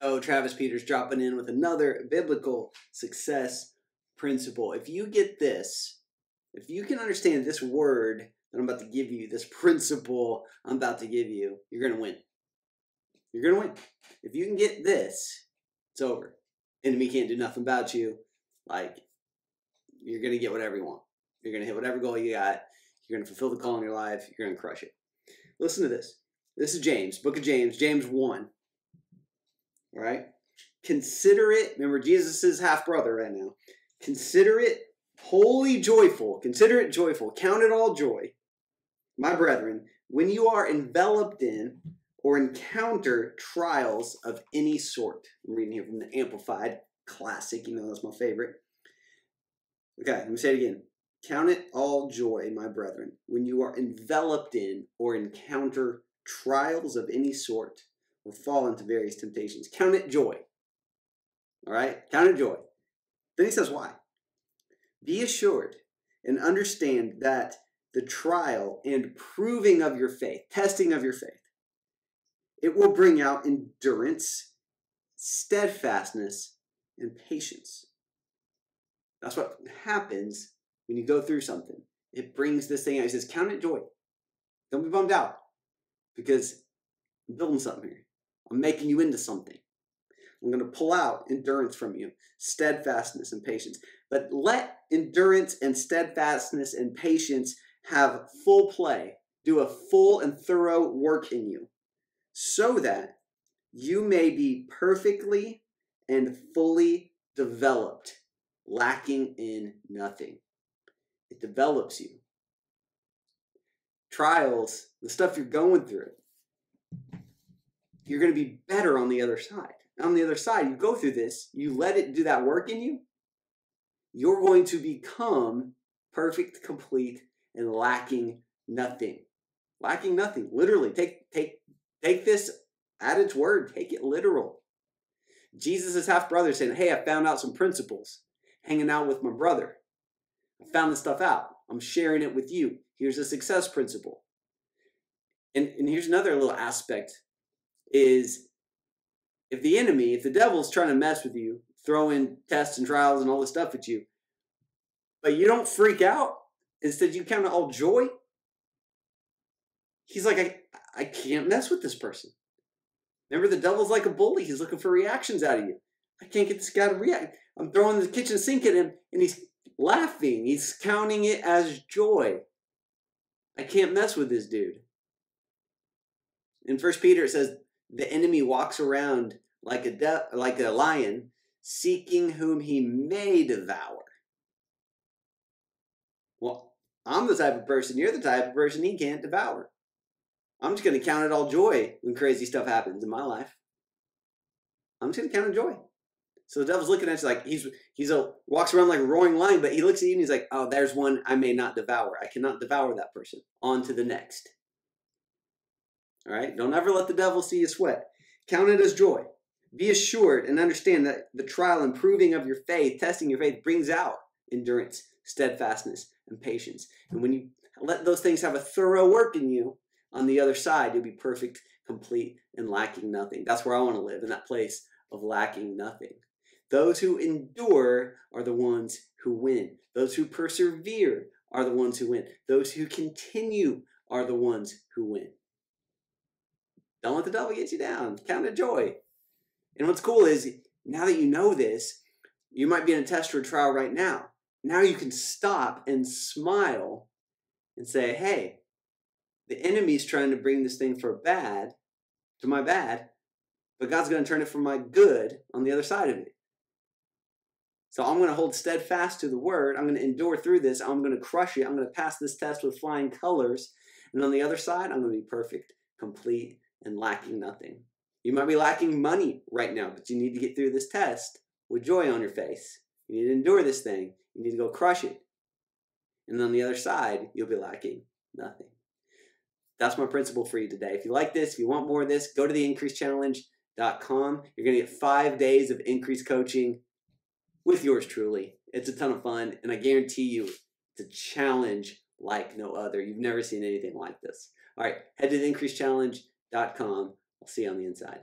Oh, Travis Peters dropping in with another biblical success principle. If you get this, if you can understand this word that I'm about to give you, this principle I'm about to give you, you're going to win. You're going to win. If you can get this, it's over. Enemy can't do nothing about you. Like, you're going to get whatever you want. You're going to hit whatever goal you got. You're going to fulfill the call in your life. You're going to crush it. Listen to this. This is James, book of James, James 1. All right? Consider it, remember Jesus is half brother right now. Consider it wholly joyful. Consider it joyful. Count it all joy, my brethren, when you are enveloped in or encounter trials of any sort. I'm reading here from the Amplified Classic. You know that's my favorite. Okay, let me say it again. Count it all joy, my brethren, when you are enveloped in or encounter trials of any sort or fall into various temptations. Count it joy. All right? Count it joy. Then he says why. Be assured and understand that the trial and proving of your faith, testing of your faith, it will bring out endurance, steadfastness, and patience. That's what happens when you go through something. It brings this thing out. He says, count it joy. Don't be bummed out because I'm building something here. I'm making you into something. I'm going to pull out endurance from you, steadfastness and patience. But let endurance and steadfastness and patience have full play, do a full and thorough work in you, so that you may be perfectly and fully developed, lacking in nothing. It develops you. Trials, the stuff you're going through, you're going to be better on the other side. On the other side, you go through this, you let it do that work in you, you're going to become perfect, complete, and lacking nothing. Lacking nothing. Literally, take this at its word. Take it literal. Jesus' half-brother saying, hey, I found out some principles hanging out with my brother. I found this stuff out. I'm sharing it with you. Here's a success principle. And here's another little aspect is if the devil's trying to mess with you, throw in tests and trials and all this stuff at you, but you don't freak out, instead you count it all joy, he's like, I can't mess with this person. Remember, the devil's like a bully. He's looking for reactions out of you. I can't get this guy to react. I'm throwing the kitchen sink at him, and he's laughing. He's counting it as joy. I can't mess with this dude. In 1 Peter, it says, the enemy walks around like a lion, seeking whom he may devour. Well, I'm the type of person, you're the type of person he can't devour. I'm just going to count it all joy when crazy stuff happens in my life. I'm just going to count it joy. So the devil's looking at you like he's walks around like a roaring lion, but he looks at you and he's like, oh, there's one I may not devour. I cannot devour that person. On to the next. All right? Don't ever let the devil see you sweat. Count it as joy. Be assured and understand that the trial and proving of your faith, testing your faith, brings out endurance, steadfastness, and patience. And when you let those things have a thorough work in you, on the other side, you'll be perfect, complete, and lacking nothing. That's where I want to live, in that place of lacking nothing. Those who endure are the ones who win. Those who persevere are the ones who win. Those who continue are the ones who win. Don't let the devil get you down. Count it joy. And what's cool is, now that you know this, you might be in a test or a trial right now. Now you can stop and smile and say, hey, the enemy's trying to bring this thing to my bad, but God's going to turn it for my good on the other side of it. So I'm going to hold steadfast to the word. I'm going to endure through this. I'm going to crush it. I'm going to pass this test with flying colors. And on the other side, I'm going to be perfect, complete, and lacking nothing. You might be lacking money right now, but you need to get through this test with joy on your face. You need to endure this thing. You need to go crush it. And on the other side, you'll be lacking nothing. That's my principle for you today. If you like this, if you want more of this, go to theincreasechallenge.com. You're going to get 5 days of increase coaching with yours truly. It's a ton of fun, and I guarantee you it's a challenge like no other. You've never seen anything like this. All right, head to theincreasechallenge.com. I'll see you on the inside.